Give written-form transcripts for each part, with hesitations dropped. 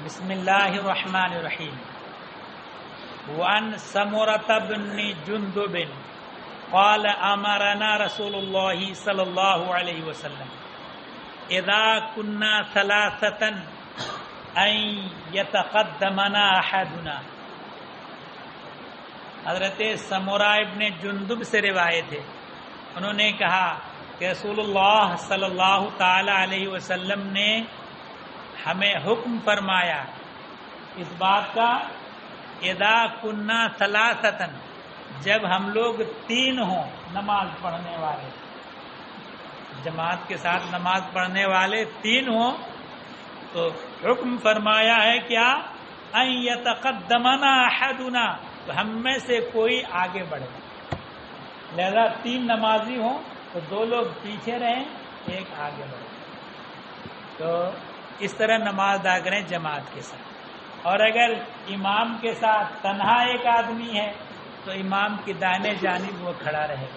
بسم اللہ الرحمن الرحیم. وعن سمرة بن جندب قال امرنا رسول اللہ صلی اللہ علیہ وسلم اذا كنا ثلاثة ان يتقدمنا احدنا. حضرت سمرہ ابن جندب سے روایت ہے، انہوں نے کہا کہ رسول اللہ صلی اللہ تعالی علیہ وسلم نے ہمیں حکم فرمایا اس بات کا، اذا کنا ثلاثۃ، جب ہم لوگ تین ہوں نماز پڑھنے والے، جماعت کے ساتھ نماز پڑھنے والے تین ہوں، تو حکم فرمایا ہے کیا، ان یتقدمنا احدنا، تو ہم میں سے کوئی آگے بڑھے. لہذا تین نمازی ہوں تو دو لوگ پیچھے رہیں، ایک آگے بڑھے. تو اس طرح نماز ادا کریں جماعت کے ساتھ. اور اگر امام کے ساتھ تنہا ایک آدمی ہے تو امام کی دائیں جانب وہ کھڑا رہے.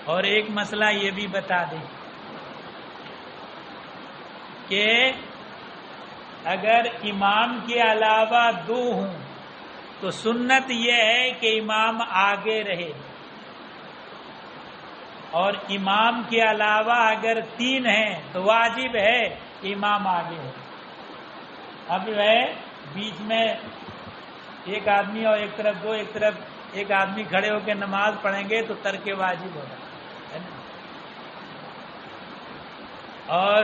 اور ایک مسئلہ یہ بھی بتا دیں کہ اگر امام کے علاوہ دو ہوں تو سنت یہ ہے کہ امام آگے رہے، اور امام کے علاوہ اگر تین ہیں تو واجب ہے کہ امام آگے ہو. اب ہے بیچ میں ایک آدمی اور ایک طرف دو، ایک طرف ایک آدمی کھڑے ہو کے نماز پڑھیں گے تو ترک واجب ہوگا. اور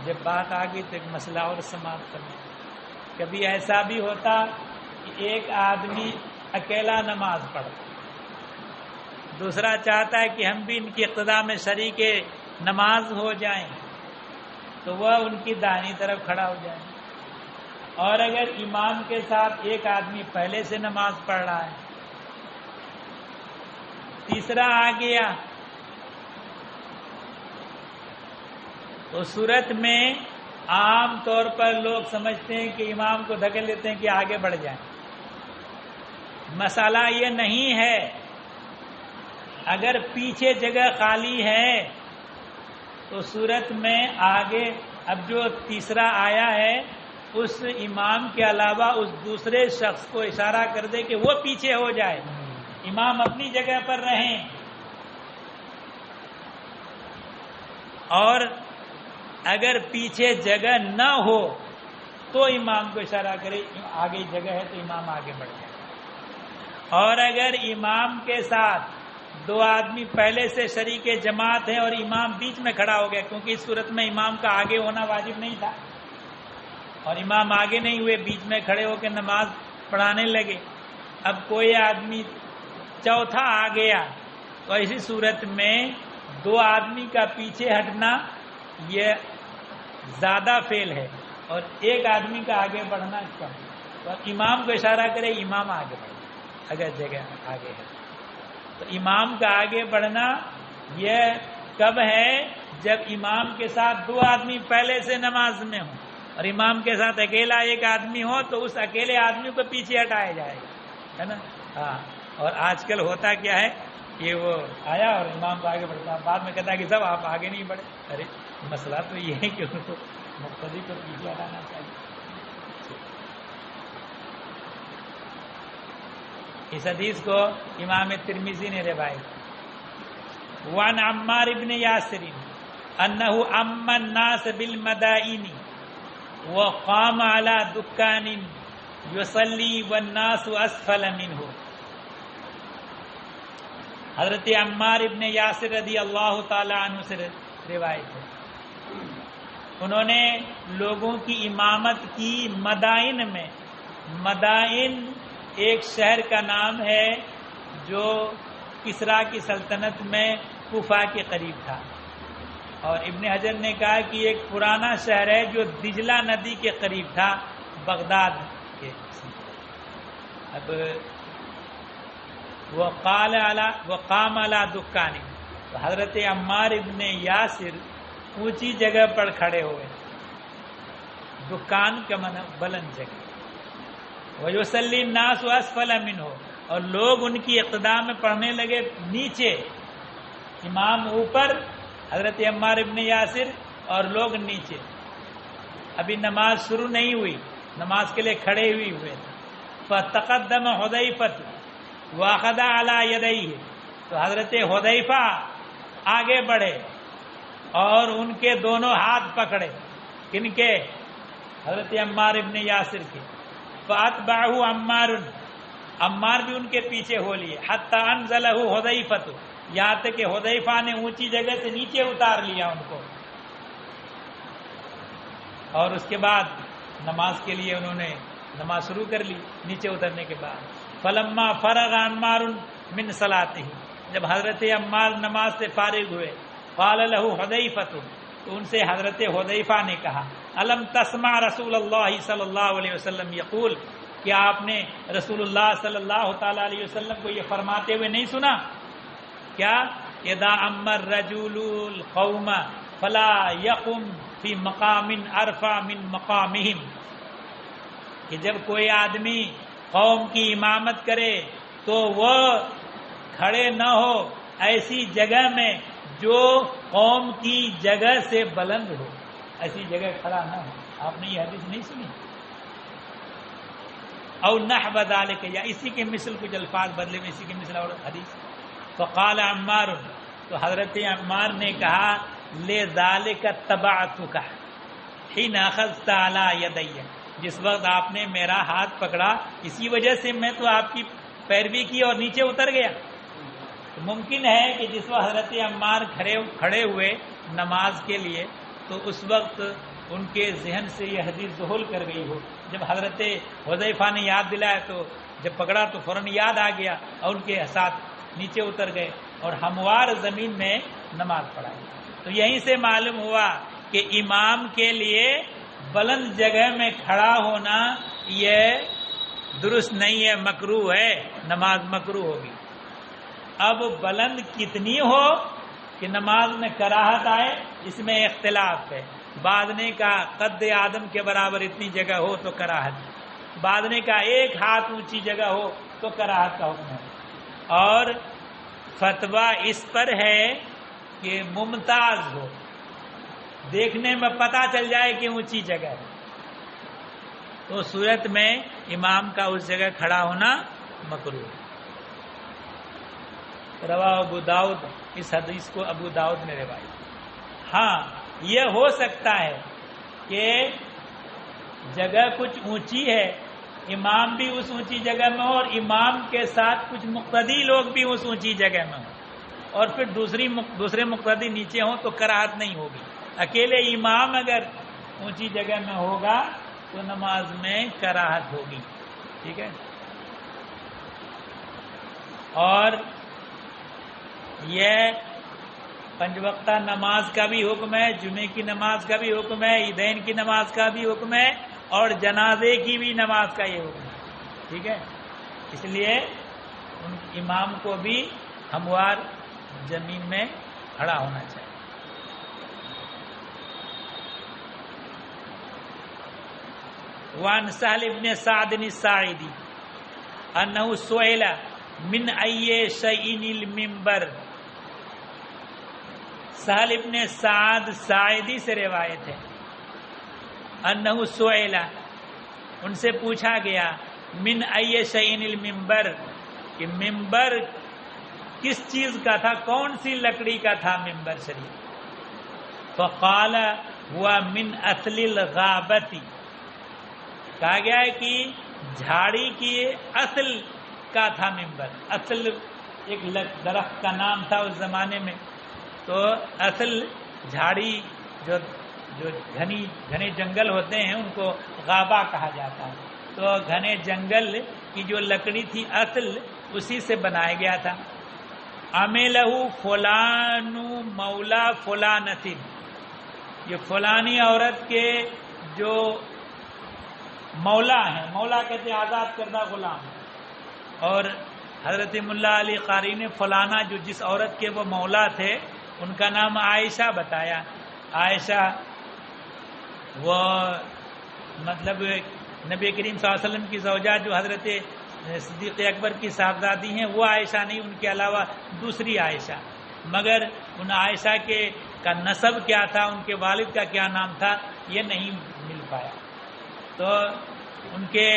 جب بات آ گئی تو ایک مسئلہ اور سماعت کرنا. کبھی ایسا بھی ہوتا کہ ایک آدمی اکیلا نماز پڑھتا، دوسرا چاہتا ہے کہ ہم بھی ان کی اقتداء میں شریک نماز ہو جائیں، تو وہ ان کی دائیں طرف کھڑا ہو جائے. اور اگر امام کے ساتھ ایک آدمی پہلے سے نماز پڑھ رہا ہے، تیسرا آ گیا، تو صورت میں عام طور پر لوگ سمجھتے ہیں کہ امام کو دھکیل لیتے ہیں کہ آگے بڑھ جائیں. مسئلہ یہ نہیں ہے. اگر پیچھے جگہ خالی ہے تو صورت میں آگے اب جو تیسرا آیا ہے اس امام کے علاوہ اس دوسرے شخص کو اشارہ کر دے کہ وہ پیچھے ہو جائے، امام اپنی جگہ پر رہیں. اور اگر پیچھے جگہ نہ ہو تو امام کو اشارہ کرے آگے جگہ ہے تو امام آگے بڑھ جائے. اور اگر امام کے ساتھ دو آدمی پہلے سے شریک جماعت ہیں اور امام بیچ میں کھڑا ہو گیا، کیونکہ اس صورت میں امام کا آگے ہونا واجب نہیں تھا، اور امام آگے نہیں ہوئے، بیچ میں کھڑے ہو کے نماز پڑھانے لگے. اب کوئی آدمی چوتھا آ گیا تو ایسی صورت میں دو آدمی کا پیچھے ہٹنا یہ زیادہ فعل ہے، اور ایک آدمی کا آگے بڑھنا کم. تو امام کو اشارہ کرے امام آگے بڑھے اگر جگہ آگے ہے. تو امام کا آگے بڑھنا یہ کب ہے، جب امام کے ساتھ دو آدمی پہلے سے نماز میں ہوں اور امام کے ساتھ اکیلا ایک آدمی ہو تو اس اکیلے آدمی کو پیچھے ہٹایا جائے گا، ہے نا. ہاں. اور آج کل ہوتا کیا ہے کہ وہ آیا اور امام کو آگے بڑھتا، بعد میں کہتا ہے کہ سب آپ آگے نہیں بڑھے. ارے مسئلہ تو یہ ہے کہ ان کو مقتدی کو پیچھے ہٹانا چاہیے. اس حدیث کو امام ترمذی نے روایت. وعن عمار بن یاسر انہ اما الناس بالمدائن وقام على دکان یصلی والناس اسفل منہ. حضرت عمار ابن یاسر رضی اللہ تعالی عنہ سے روایت ہے، انہوں نے لوگوں کی امامت کی مدائن میں. مدائن ایک شہر کا نام ہے جو کسریٰ کی سلطنت میں کوفہ کے قریب تھا، اور ابن حجر نے کہا کہ ایک پرانا شہر ہے جو دجلہ ندی کے قریب تھا، بغداد کے. اب وقام علی دکان، تو حضرت عمار ابن یاسر اونچی جگہ پر کھڑے ہوئے، دکان کا مطلب بلند جگہ. وَيُصَلِّي النَّاسُ أَسْفَلَ مِنْهُ، اور لوگ ان کی اقتداء میں پڑھنے لگے نیچے، امام اوپر، حضرت عمار ابن یاسر اور لوگ نیچے. ابھی نماز شروع نہیں ہوئی، نماز کے لیے کھڑے ہوئے تھے. فتقدم حذیفہ واخذ علی یدیہ، تو حضرت حذیفہ آگے بڑھے اور ان کے دونوں ہاتھ پکڑے. کن کے؟ حضرت عمار ابن یاسر کے. فاتبعہ عمار، عمار بھی ان کے پیچھے ہو لیے. حتی انزلہ حذیفہ، یہاں تک کہ حذیفہ نے اونچی جگہ سے نیچے اتار لیا ان کو. اور اس کے بعد نماز کے لیے انہوں نے نماز شروع کر لی نیچے اترنے کے بعد. فلما فرغ عمار من صلاتہ، جب حضرت عمار نماز سے فارغ ہوئے، قال له حذیفہ، تو ان سے حضرت حذیفہ نے کہا، الم تسمع رسول اللہ صلی اللہ علیہ وسلم یقول، کیا آپ نے رسول اللہ صلی اللہ تعالی علیہ وسلم کو یہ فرماتے ہوئے نہیں سنا؟ کیا؟ اذا امر رجل القوم فلا یقم فی مقام ارفع من مقامہم، کہ جب کوئی آدمی قوم کی امامت کرے تو وہ کھڑے نہ ہو ایسی جگہ میں جو قوم کی جگہ سے بلند ہو، ایسی جگہ کھڑا نہ ہو. آپ نے یہ حدیث نہیں سنی؟ او نحو ذالک، یا اسی کے مثل کچھ الفاظ بدلے میں اسی کے مثل اور حدیث. فقال عمار، تو حضرت عمار نے کہا، لذالک تبعتک حین اخذت علی یدی، جس وقت آپ نے میرا ہاتھ پکڑا اسی وجہ سے میں تو آپ کی پیروی کی اور نیچے اتر گیا. تو ممکن ہے کہ جس وقت حضرت عمار کھڑے ہوئے نماز کے لیے تو اس وقت ان کے ذہن سے یہ حدیث ظہور کر گئی ہو. جب حضرت حذیفہ نے یاد دلایا تو جب پکڑا تو فوراً یاد آ گیا اور ان کے ساتھ نیچے اتر گئے اور ہموار زمین میں نماز پڑھائی. تو یہیں سے معلوم ہوا کہ امام کے لیے بلند جگہ میں کھڑا ہونا یہ درست نہیں ہے، مکروہ ہے، نماز مکروہ ہوگی. اب بلند کتنی ہو کہ نماز میں کراہت آئے، اس میں اختلاف ہے. بعض نے کہا قد آدم کے برابر اتنی جگہ ہو تو کراہت، بعض نے کہا ایک ہاتھ اونچی جگہ ہو تو کراہت کا حکم ہے. اور فتویٰ اس پر ہے کہ ممتاز ہو، دیکھنے میں پتہ چل جائے کہ اونچی جگہ ہے، تو صورت میں امام کا اس جگہ کھڑا ہونا مکروہ ہے. رواہ ابو داؤد، اس حدیث کو ابو داؤد نے روایت. ہاں یہ ہو سکتا ہے کہ جگہ کچھ اونچی ہے، امام بھی اس اونچی جگہ میں ہو اور امام کے ساتھ کچھ مقتدی لوگ بھی اس اونچی جگہ میں ہوں اور پھر دوسرے مقتدی نیچے ہوں تو کراہت نہیں ہوگی. اکیلے امام اگر اونچی جگہ میں ہوگا تو نماز میں کراہت ہوگی. ٹھیک ہے. اور یہ پنج وقتہ نماز کا بھی حکم ہے، جمعے کی نماز کا بھی حکم ہے، عیدین کی نماز کا بھی حکم ہے اور جنازے کی بھی نماز کا یہ حکم ہے. ٹھیک ہے. اس لیے ان امام کو بھی ہموار زمین میں کھڑا ہونا چاہیے. وعن سہل ابن سعد الساعدی انہ سئل من ای شیء المنبر، سہل ابن سعد ساعدی سے روایت ہے، انہ سئل، ان سے پوچھا گیا، من ای شیء المنبر، کہ منبر کس چیز کا تھا، کون سی لکڑی کا تھا منبر شریف. فقال ہوا من اصل الغابتی، کہا گیا ہے کہ جھاڑی کی اصل کا تھا منبر. اصل ایک درخت کا نام تھا اس زمانے میں، تو اصل جھاڑی جو گھنے جنگل ہوتے ہیں ان کو غابہ کہا جاتا ہے. تو گھنے جنگل کی جو لکڑی تھی اصل اسی سے بنایا گیا تھا. عملہ فلان مولا فلانۃ، یہ فلانی عورت کے جو مولا ہیں، مولا کہتے ہیں آزاد کردہ غلام. اور حضرت ملا علی قاری نے فلانا جو جس عورت کے وہ مولا تھے ان کا نام عائشہ بتایا. عائشہ وہ مطلب نبی کریم صلی اللہ علیہ وسلم کی زوجہ جو حضرت صدیق اکبر کی صاحبزادی ہیں وہ عائشہ نہیں، ان کے علاوہ دوسری عائشہ. مگر ان عائشہ کا نسب کیا تھا، ان کے والد کا کیا نام تھا، یہ نہیں ملتا. اٹھایا تو ان کے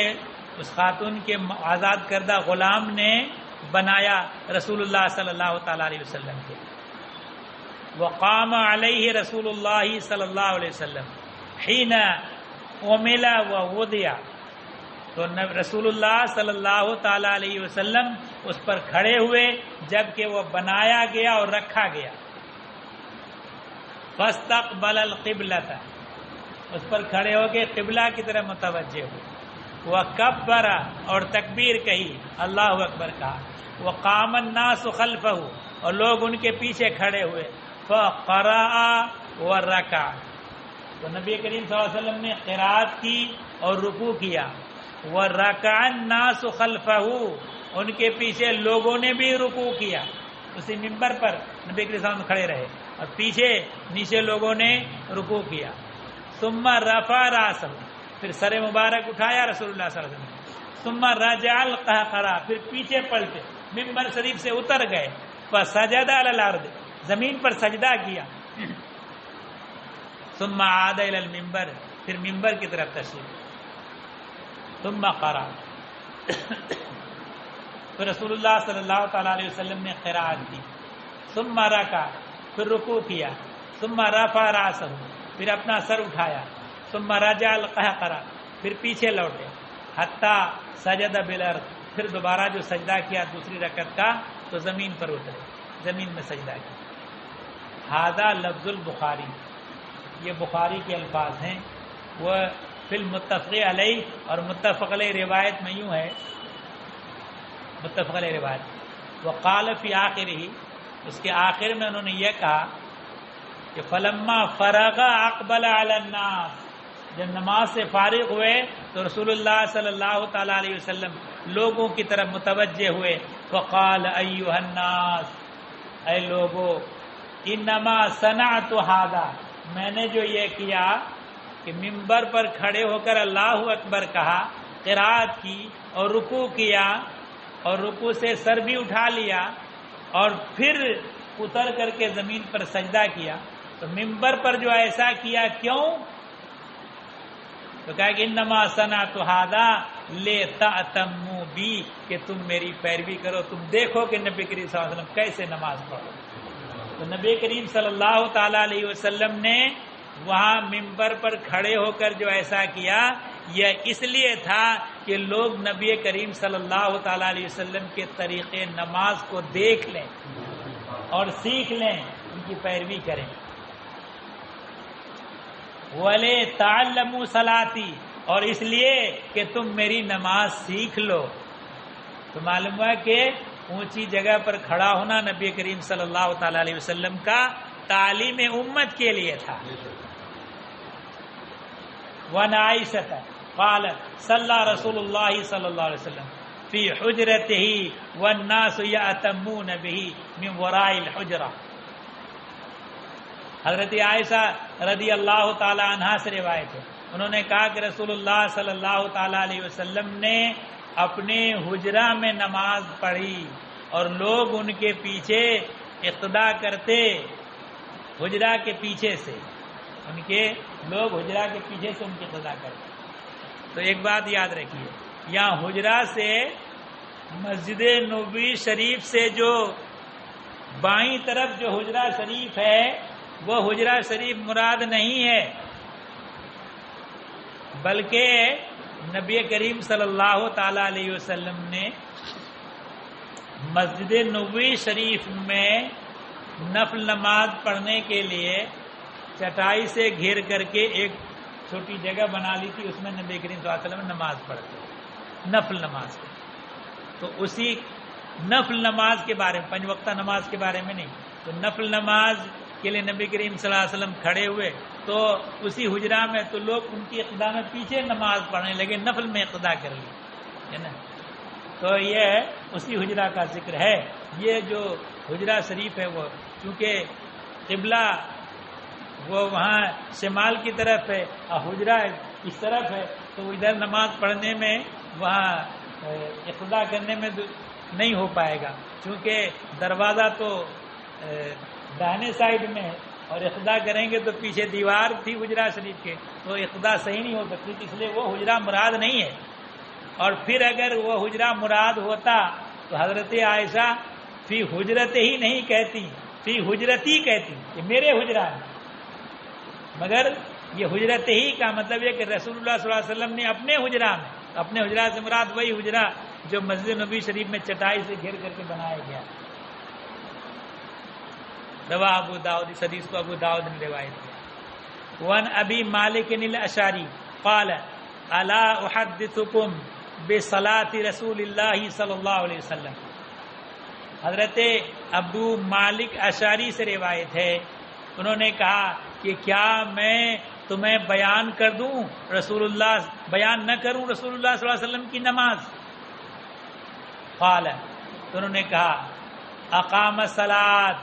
اس خاتون کے آزاد کردہ غلام نے بنایا رسول اللہ صلی اللہ تعالی علیہ وسلم کے. وقام علیہ رسول اللہ صلی اللہ علیہ وسلم حین عمل ووضع. تو رسول اللہ صلی اللہ تعالی علیہ وسلم اس پر کھڑے ہوئے جبکہ وہ بنایا گیا اور رکھا گیا. فاستقبل القبلۃ. اس پر کھڑے ہو کے قبلہ کی طرف متوجہ ہوئے. وکبر. اور تکبیر کہی، اللہ اکبر کہا. وقام الناس خلفہ. اور لوگ ان کے پیچھے کھڑے ہوئے. فقرأ ورکع. تو نبی کریم صلی اللہ علیہ وسلم نے قرات کی اور رکوع کیا. ورکع الناس خلفہ. ان کے پیچھے لوگوں نے بھی رکوع کیا. اسی منبر پر نبی کریم صلی اللہ علیہ وسلم کھڑے رہے اور پیچھے نیچے لوگوں نے رکوع کیا. ثم رفع راسہ. پھر سر مبارک اٹھایا رسول اللہ صلی اللہ علیہ وسلم. ثم رجع القہقرہ. پھر پیچھے پلٹے منبر شریف سے اتر گئے. فسجد علی الارض. زمین پر سجدہ کیا. ثم عاد الی المنبر. پھر منبر کی طرف تشریف. ثم قرأ. پھر رسول اللہ صلی اللہ تعالی علیہ وسلم نے قرات کی. ثم رکع. پھر رکوع کیا. ثم رفع راسہ. پھر اپنا سر اٹھایا. ثم رجع القہقرہ. پھر پیچھے لوٹے. حتی سجد بالارض. پھر دوبارہ جو سجدہ کیا دوسری رکعت کا تو زمین پر اترے، زمین میں سجدہ کیا. ھذا لفظ البخاری. یہ بخاری کے الفاظ ہیں. وہ فی المتفق علیہ اور متفق علیہ روایت میں یوں ہے، متفق علیہ روایت. وقال فی آخرہ. اس کے آخر میں انہوں نے یہ کہا کہ فلما فرغ اقبل علی الناس. جب نماز سے فارغ ہوئے تو رسول اللہ صلی اللہ تعالی علیہ وسلم لوگوں کی طرف متوجہ ہوئے. فقال ایھا الناس. اے لوگو، انما صنعت ھذا. میں نے جو یہ کیا کہ منبر پر کھڑے ہو کر اللہ اکبر کہا، قرات کی اور رکوع کیا اور رکوع سے سر بھی اٹھا لیا اور پھر اتر کر کے زمین پر سجدہ کیا. تو منبر پر جو ایسا کیا کیوں؟ تو کہا کہ انما صنعت ھذا لتأتموا بی. کہ تم میری پیروی کرو، تم دیکھو کہ نبی کریم صلی اللہ علیہ وسلم کیسے نماز پڑھو. تو نبی کریم صلی اللہ تعالی علیہ وسلم نے وہاں منبر پر کھڑے ہو کر جو ایسا کیا یہ اس لیے تھا کہ لوگ نبی کریم صلی اللہ تعالی علیہ وسلم کے طریقے نماز کو دیکھ لیں اور سیکھ لیں، ان کی پیروی کریں. وَلِتَعَلَّمُوا صَلَاتِي. اور اس لیے کہ تم میری نماز سیکھ لو. تو معلوم ہوا کہ اونچی جگہ پر کھڑا ہونا نبی کریم صلی اللہ تعالی علیہ وسلم کا تعلیم امت کے لیے تھا. وَعَنْ عَائِشَةَ قَالَتْ صَلَّى رسول اللہ صلی اللہ علیہ وسلم فی حجرته والناس یأتمون به من وراء الحجرہ. حضرت عائشہ رضی اللہ تعالی عنہا سے روایت ہے، انہوں نے کہا کہ رسول اللہ صلی اللہ تعالی علیہ وسلم نے اپنے حجرہ میں نماز پڑھی اور لوگ ان کے پیچھے اقتدا کرتے. حجرہ کے پیچھے سے ان کے لوگ حجرہ کے پیچھے سے ان کی اقتدا کرتے. تو ایک بات یاد رکھیے، یہاں حجرہ سے مسجد نبوی شریف سے جو بائیں طرف جو حجرہ شریف ہے وہ حجرہ شریف مراد نہیں ہے، بلکہ نبی کریم صلی اللہ تعالی علیہ وسلم نے مسجد نبوی شریف میں نفل نماز پڑھنے کے لیے چٹائی سے گھیر کر کے ایک چھوٹی جگہ بنا لی تھی. اس میں نبی کریم صلی اللہ علیہ وسلم نماز پڑھتے نفل نماز. تو اسی نفل نماز کے بارے میں، پنج وقتہ نماز کے بارے میں نہیں، تو نفل نماز کے لیے نبی کریم صلی اللہ علیہ وسلم کھڑے ہوئے تو اسی حجرہ میں تو لوگ ان کی اقتدا میں پیچھے نماز پڑھنے لگے، نفل میں اقتدا کر لی ہے نا. تو یہ اسی حجرہ کا ذکر ہے. یہ جو حجرہ شریف ہے وہ چونکہ قبلہ وہ وہاں شمال کی طرف ہے اور حجرہ اس طرف ہے، تو ادھر نماز پڑھنے میں وہاں اقتدا کرنے میں نہیں ہو پائے گا، چونکہ دروازہ تو داہنے سائڈ میں ہے اور اقتدا کریں گے تو پیچھے دیوار تھی حجرہ شریف کے، تو اقتدا صحیح نہیں ہو سکتی، اس لیے وہ حجرہ مراد نہیں ہے۔ اور پھر اگر وہ حجرہ مراد ہوتا تو حضرت عائشہ فی حجرت ہی نہیں کہتی، فی حجرتی کہتی کہ میرے حجرہ ہے۔ مگر یہ حجرت ہی کا مطلب ہے کہ رسول اللہ صلی اللہ علیہ وسلم نے اپنے حجرہ میں، اپنے حجرہ سے مراد وہی حجرہ جو مسجد نبی شریف میں چٹائی سے گھیر کر کے بنایا گیا۔ روا ابو داؤد، اس حدیث کو ابو داؤد نے روایت کیا۔ وان ابی مالک الاشعری قال الا احدثکم بصلاۃ رسول اللہ صلی اللہ علیہ وسلم۔ حضرت ابو مالک اشعری سے روایت ہے، انہوں نے کہا کہ کیا میں تمہیں بیان کر دوں بیان نہ کروں رسول اللہ صلی اللہ علیہ وسلم کی نماز؟ قال، تو انہوں نے کہا اقام الصلاۃ،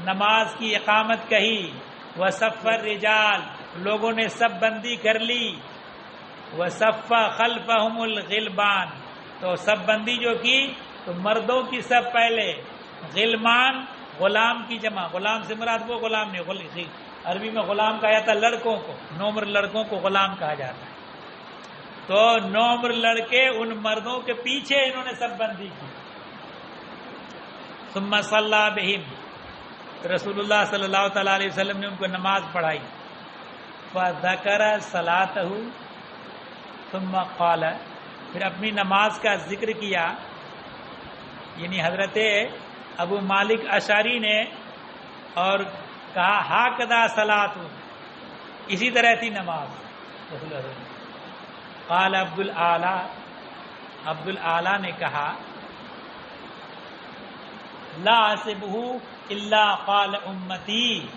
نماز کی اقامت کہی، وصف الرجال، لوگوں نے سب بندی کر لی، وصف خلفہم الغلبان، تو سب بندی جو کی تو مردوں کی سب پہلے، غلمان غلام کی جمع، غلام سے مراد وہ غلام نہیں، عربی میں غلام کہا جاتا لڑکوں کو، نومر لڑکوں کو غلام کہا جاتا ہے، تو نومر لڑکے ان مردوں کے پیچھے انہوں نے سب بندی کی۔ ثم صلی بہم، رسول اللہ صلی اللہ تعالیٰ علیہ وسلم نے ان کو نماز پڑھائی، فذکر صلاتہ، ثم قال، پھر اپنی نماز کا ذکر کیا، یعنی حضرت ابو مالک اشعری نے، اور کہا ہاکذا صلاۃ، اسی طرح تھی نماز رسول اللہ صلی اللہ علیہ وسلم۔ قال عبد الاعلی نے کہا لا احسبہ الا قال امتی،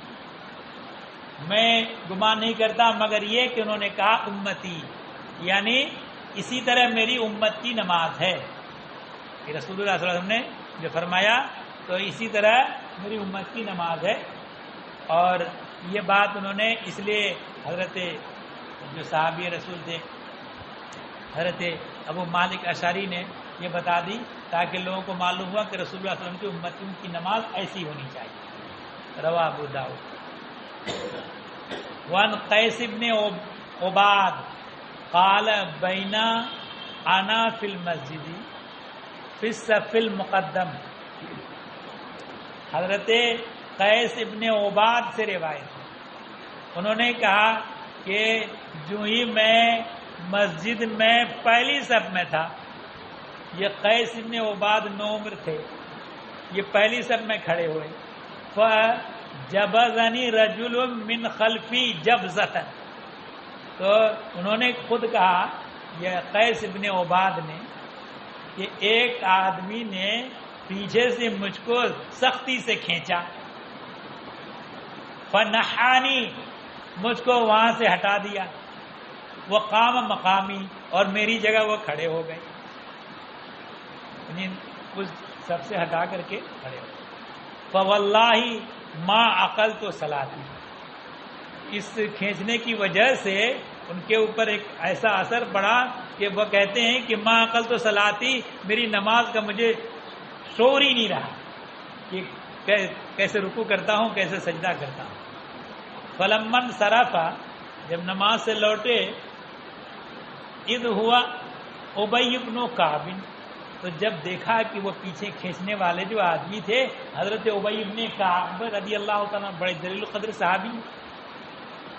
میں گمان نہیں کرتا مگر یہ کہ انہوں نے کہا امتی، یعنی اسی طرح میری امت کی نماز ہے، کہ رسول اللہ صلی اللہ علیہ وسلم نے جو فرمایا تو اسی طرح میری امت کی نماز ہے۔ اور یہ بات انہوں نے اس لیے حضرت جو صحابی رسول تھے حضرت ابو مالک اشعری نے یہ بتا دی تاکہ لوگوں کو معلوم ہوا کہ رسول اللہ صلی اللہ علیہ وسلم کی امتوں کی نماز ایسی ہونی چاہیے۔ روا ابو داؤد۔ وان قیس بن عباد قال بینا انا فی المسجد فی الصف المقدم، حضرت قیس ابن عباد سے روایت ہے، انہوں نے کہا کہ جو ہی میں مسجد میں پہلی صف میں تھا، یہ قیس ابن عباد نومر تھے، یہ پہلی صف میں کھڑے ہوئے، فجبزنی رجل من خلفی جبزۃ، تو انہوں نے خود کہا یہ قیس ابن عباد نے کہ ایک آدمی نے پیچھے سے مجھ کو سختی سے کھینچا، فنحانی، مجھ کو وہاں سے ہٹا دیا، وہ قام مقامی، اور میری جگہ وہ کھڑے ہو گئے، یعنی اس سب سے ہٹا کر کے کھڑے ہو گئے۔ فواللہ ما عقلت صلاتی، اس کھینچنے کی وجہ سے ان کے اوپر ایک ایسا اثر پڑا کہ وہ کہتے ہیں کہ ما عقلت صلاتی، میری نماز کا مجھے شعور ہی نہیں رہا کہ کیسے رکوع کرتا ہوں، کیسے سجدہ کرتا ہوں۔ فلمن صرفا، جب نماز سے لوٹے، اذ ہوا ابی بن کعب، تو جب دیکھا کہ وہ پیچھے کھینچنے والے جو آدمی تھے حضرت ابی بن کعب رضی اللہ تعالیٰ، بڑے جلیل القدر صحابی،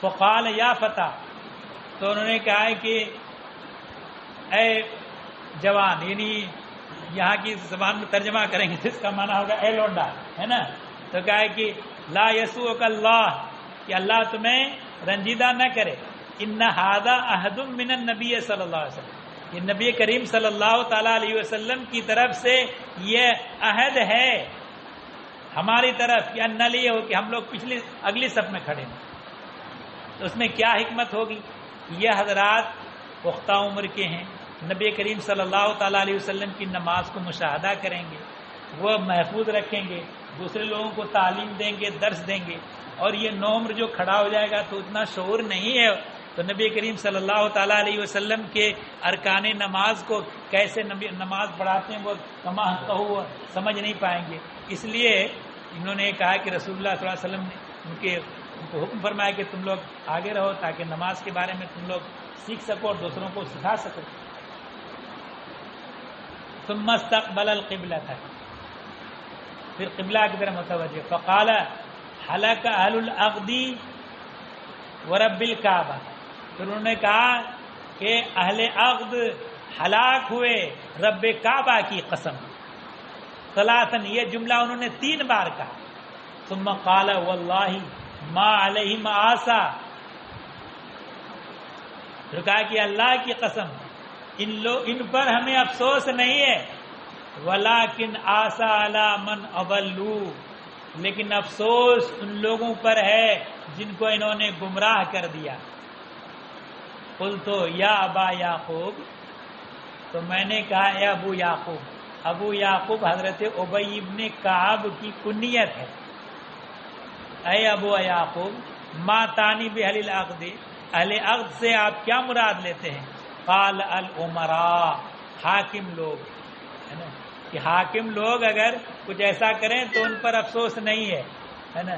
فقال یا فتح، تو انہوں نے کہا کہ اے جوان، یعنی یہاں کی زبان میں ترجمہ کریں گے جس کا معنی ہوگا اے لونڈا، ہے نا، تو کہا کہ لا یسوءک اللہ، کہ اللہ تمہیں رنجیدہ نہ کرے، ان ھذا عہد من النبی صلی اللہ علیہ وسلم، یہ نبی کریم صلی اللہ تعالیٰ علیہ وسلم کی طرف سے یہ عہد ہے ہماری طرف، کہ ان لیے ہو کہ ہم لوگ اگلی صف میں کھڑے ہیں۔ تو اس میں کیا حکمت ہوگی؟ یہ حضرات پختہ عمر کے ہیں، نبی کریم صلی اللہ تعالیٰ علیہ وسلم کی نماز کو مشاہدہ کریں گے، وہ محفوظ رکھیں گے، دوسرے لوگوں کو تعلیم دیں گے، درس دیں گے، اور یہ نومر جو کھڑا ہو جائے گا تو اتنا شعور نہیں ہے، تو نبی کریم صلی اللہ تعالیٰ علیہ وسلم کے ارکان نماز کو کیسے نماز پڑھاتے ہیں وہ کما سمجھ نہیں پائیں گے۔ اس لیے انہوں نے کہا کہ رسول اللہ صلی اللہ علیہ وسلم نے ان کو حکم فرمایا کہ تم لوگ آگے رہو تاکہ نماز کے بارے میں تم لوگ سیکھ سکو اور دوسروں کو سکھا سکو. ثم استقبل القبلۃ، پھر قبلہ کی طرف متوجہ. فقال حلق اہل العقد ورب الکعبہ، پھر انہوں نے کہا کہ اہل عقد ہلاک ہوئے رب کعبہ کی قسم. ثلاثاً، یہ جملہ انہوں نے 3 بار کہا. ثم قال واللہ ما علیہم آسا، پھر کہا کہ اللہ کی قسم ان پر ہمیں افسوس نہیں ہے. ولیکن آسا علی من اضلوا، لیکن افسوس ان لوگوں پر ہے جن کو انہوں نے گمراہ کر دیا. قلت یا ابا یعقوب، تو میں نے کہا اے ابو یعقوب. ابو یعقوب حضرت ابی ابن کعب کی کنیت ہے. اے ابو یعقوب، ما تانی باہل العقد، اہل عقد سے آپ کیا مراد لیتے ہیں؟ قال الامراء، حاکم لوگ، ہے نا، کہ حاکم لوگ اگر کچھ ایسا کریں تو ان پر افسوس نہیں ہے نا.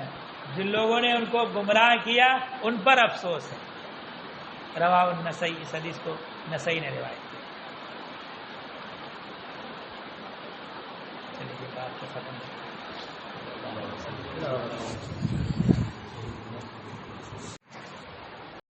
جن لوگوں نے ان کو گمراہ کیا ان پر افسوس ہے. رواہ النسائی، اس حدیث کو نسائی نے روایت کیا. چلیے بات ختم.